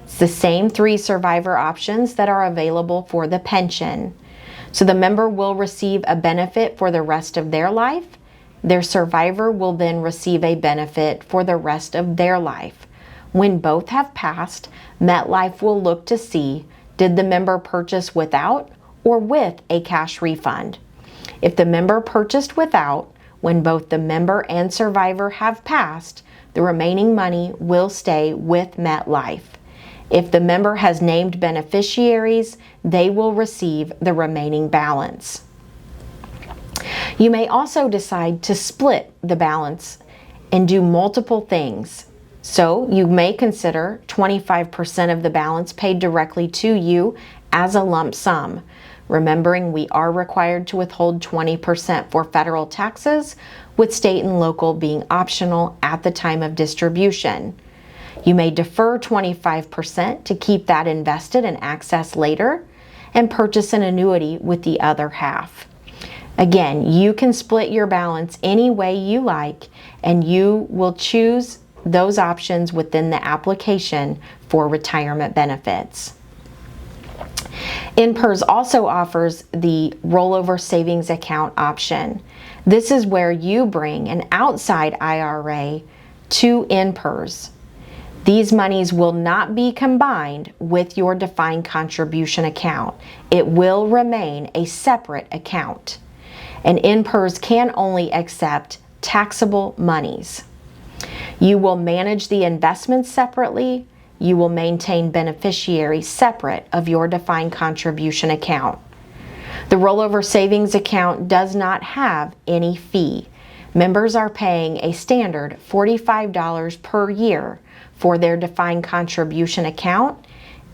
It's the same 3 survivor options that are available for the pension. So the member will receive a benefit for the rest of their life. Their survivor will then receive a benefit for the rest of their life. When both have passed, MetLife will look to see, did the member purchase without or with a cash refund? If the member purchased without, when both the member and survivor have passed, the remaining money will stay with MetLife. If the member has named beneficiaries, they will receive the remaining balance. You may also decide to split the balance and do multiple things. So you may consider 25% of the balance paid directly to you as a lump sum, remembering we are required to withhold 20% for federal taxes, with state and local being optional at the time of distribution. You may defer 25% to keep that invested and access later, and purchase an annuity with the other half. Again, you can split your balance any way you like, and you will choose those options within the application for retirement benefits. INPRS also offers the rollover savings account option. This is where you bring an outside IRA to INPRS. These monies will not be combined with your defined contribution account. It will remain a separate account. And INPRS can only accept taxable monies. You will manage the investments separately. You will maintain beneficiaries separate of your defined contribution account. The rollover savings account does not have any fee. Members are paying a standard $45 per year for their defined contribution account.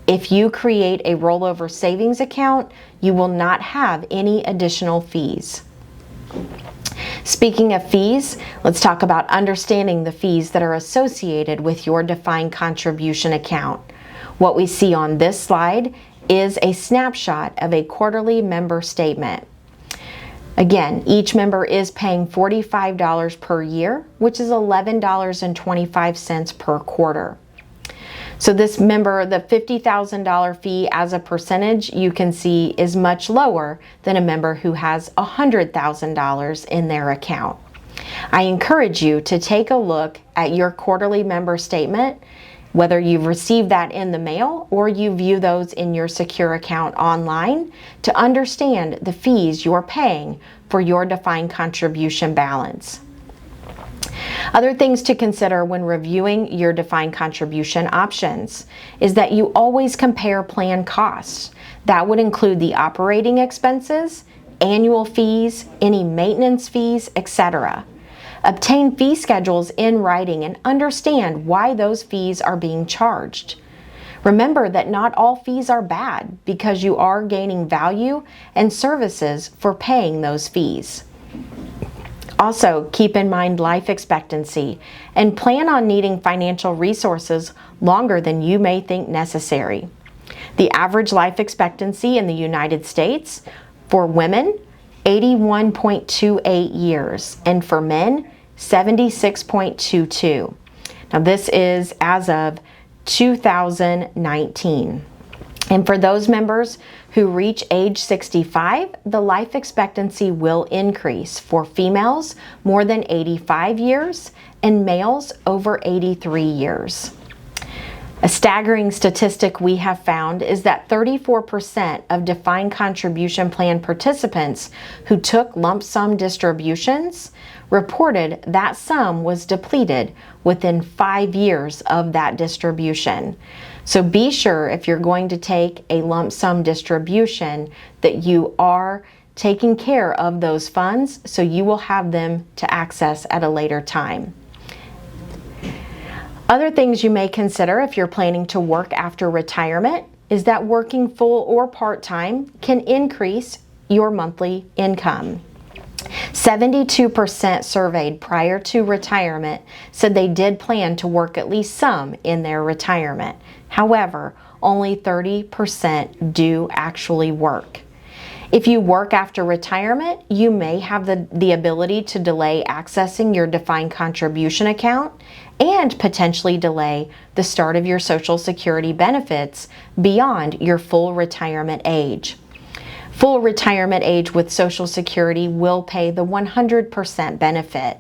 If you create a rollover savings account, you will not have any additional fees. Speaking of fees, let's talk about understanding the fees that are associated with your defined contribution account. What we see on this slide is a snapshot of a quarterly member statement. Again, each member is paying $45 per year, which is $11.25 per quarter. So this member, the $50,000 fee as a percentage, you can see is much lower than a member who has $100,000 in their account. I encourage you to take a look at your quarterly member statement, whether you've received that in the mail or you view those in your secure account online, to understand the fees you're paying for your defined contribution balance. Other things to consider when reviewing your defined contribution options is that you always compare plan costs. That would include the operating expenses, annual fees, any maintenance fees, etc. Obtain fee schedules in writing and understand why those fees are being charged. Remember that not all fees are bad because you are gaining value and services for paying those fees. Also, keep in mind life expectancy and plan on needing financial resources longer than you may think necessary. The average life expectancy in the United States for women, 81.28 years, and for men, 76.22. Now this is as of 2019. And for those members who reach age 65, the life expectancy will increase for females more than 85 years and males over 83 years. A staggering statistic we have found is that 34% of defined contribution plan participants who took lump sum distributions reported that sum was depleted within 5 years of that distribution. So be sure if you're going to take a lump sum distribution that you are taking care of those funds so you will have them to access at a later time. Other things you may consider if you're planning to work after retirement is that working full or part-time can increase your monthly income. 72% surveyed prior to retirement said they did plan to work at least some in their retirement. However, only 30% do actually work. If you work after retirement, you may have the ability to delay accessing your defined contribution account and potentially delay the start of your Social Security benefits beyond your full retirement age. Full retirement age with Social Security will pay the 100% benefit.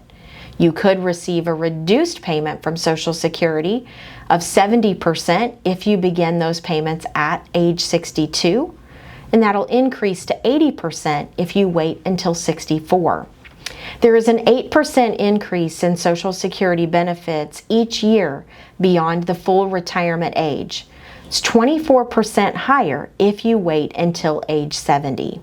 You could receive a reduced payment from Social Security of 70% if you begin those payments at age 62, and that'll increase to 80% if you wait until 64. There is an 8% increase in Social Security benefits each year beyond the full retirement age. It's 24% higher if you wait until age 70.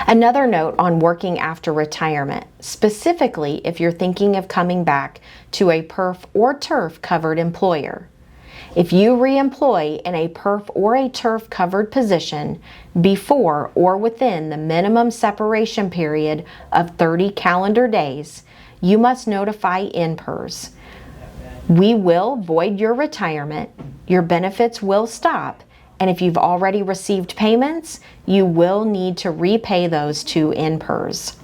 Another note on working after retirement, specifically if you're thinking of coming back to a PERF or TURF covered employer. If you reemploy in a PERF or a TURF covered position before or within the minimum separation period of 30 calendar days, you must notify INPRS. We will void your retirement, your benefits will stop, and if you've already received payments, you will need to repay those to INPRS.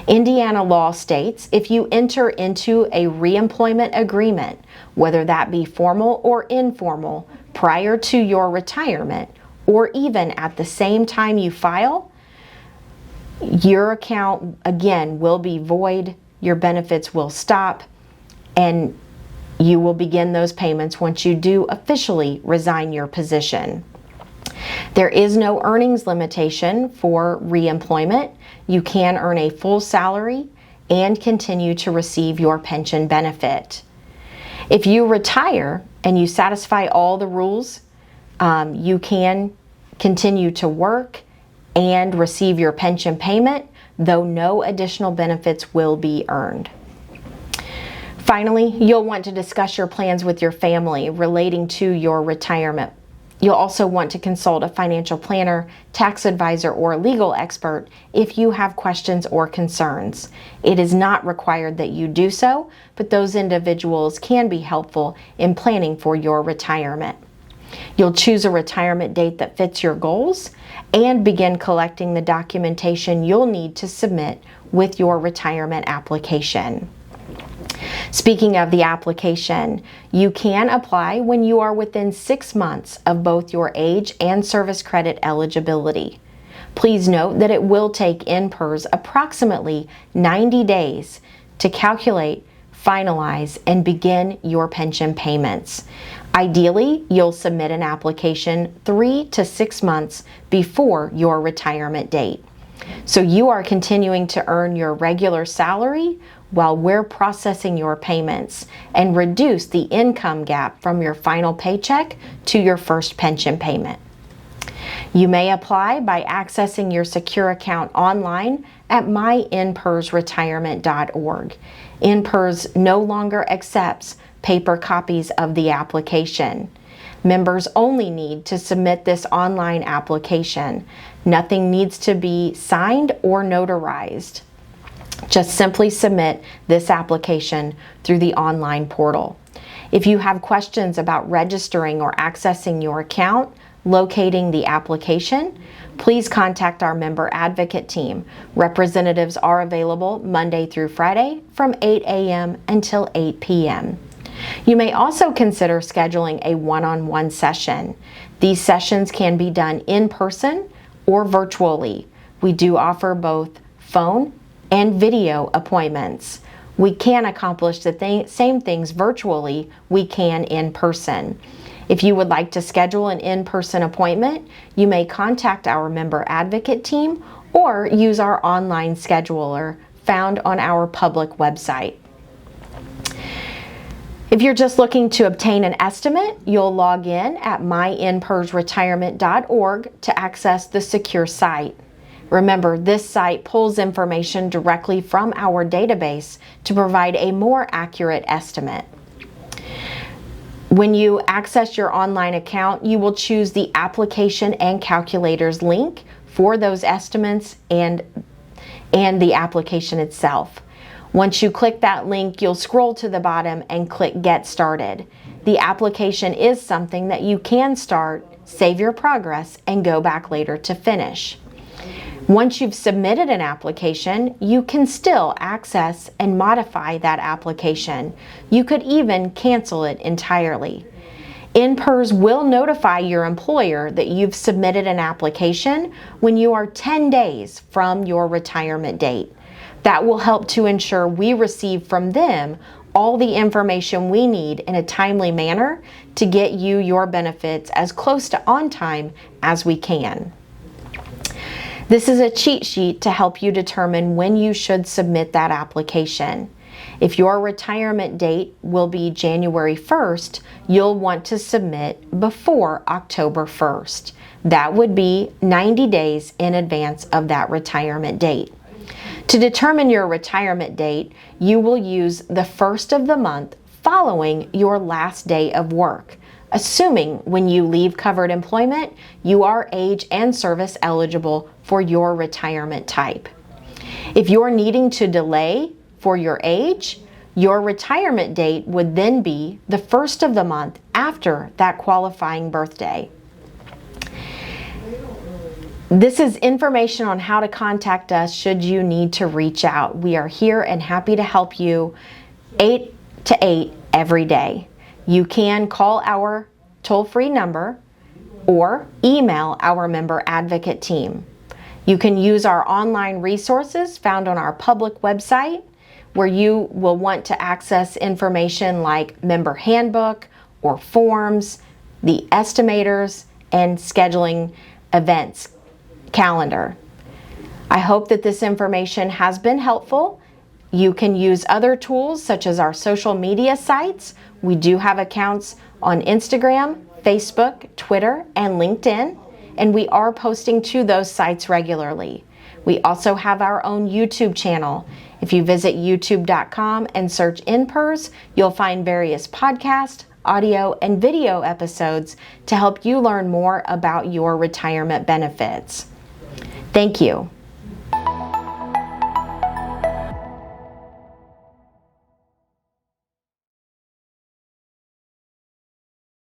Indiana law states if you enter into a reemployment agreement, whether that be formal or informal, prior to your retirement, or even at the same time you file, your account again will be void, your benefits will stop, and you will begin those payments once you do officially resign your position. There is no earnings limitation for reemployment. You can earn a full salary and continue to receive your pension benefit. If you retire and you satisfy all the rules, you can continue to work and receive your pension payment, though no additional benefits will be earned. Finally, you'll want to discuss your plans with your family relating to your retirement. You'll also want to consult a financial planner, tax advisor, or legal expert if you have questions or concerns. It is not required that you do so, but those individuals can be helpful in planning for your retirement. You'll choose a retirement date that fits your goals and begin collecting the documentation you'll need to submit with your retirement application. Speaking of the application, you can apply when you are within 6 months of both your age and service credit eligibility. Please note that it will take INPRS approximately 90 days to calculate, finalize, and begin your pension payments. Ideally, you'll submit an application 3 to 6 months before your retirement date. So you are continuing to earn your regular salary while we're processing your payments and reduce the income gap from your final paycheck to your first pension payment. You may apply by accessing your secure account online at myinprsretirement.org. INPRS no accepts accepts paper copies of the application. Members only need to submit this online application. Nothing needs to be signed or notarized. Just simply submit this application through the online portal. If you have questions about registering or accessing your account, locating the application, please contact our member advocate team. Representatives are available Monday through Friday from 8 a.m. until 8 p.m. You may also consider scheduling a one-on-one session. These sessions can be done in person or virtually. We do offer both phone and video appointments. We can accomplish the same things virtually we can in person. If you would like to schedule an in-person appointment, you may contact our member advocate team or use our online scheduler found on our public website. If you're just looking to obtain an estimate, you'll log in at myinprsretirement.org to access the secure site. Remember, this site pulls information directly from our database to provide a more accurate estimate. When you access your online account, you will choose the application and calculators link for those estimates and the application itself. Once you click that link, you'll scroll to the bottom and click Get Started. The application is something that you can start, save your progress, and go back later to finish. Once you've submitted an application, you can still access and modify that application. You could even cancel it entirely. INPRS will notify your employer that you've submitted an application when you are 10 days from your retirement date. That will help to ensure we receive from them all the information we need in a timely manner to get you your benefits as close to on time as we can. This is a cheat sheet to help you determine when you should submit that application. If your retirement date will be January 1st, you'll want to submit before October 1st. That would be 90 days in advance of that retirement date. To determine your retirement date, you will use the first of the month following your last day of work, assuming when you leave covered employment, you are age and service eligible for your retirement type. If you're needing to delay for your age, your retirement date would then be the first of the month after that qualifying birthday. This is information on how to contact us should you need to reach out. We are here and happy to help you 8 to 8 every day. You can call our toll-free number or email our member advocate team. You can use our online resources found on our public website, where you will want to access information like member handbook or forms, the estimators, and scheduling events calendar. I hope that this information has been helpful. You can use other tools such as our social media sites. We do have accounts on Instagram, Facebook, Twitter, and LinkedIn, and we are posting to those sites regularly. We also have our own YouTube channel. If you visit youtube.com and search INPRS, you'll find various podcast, audio, and video episodes to help you learn more about your retirement benefits. Thank you.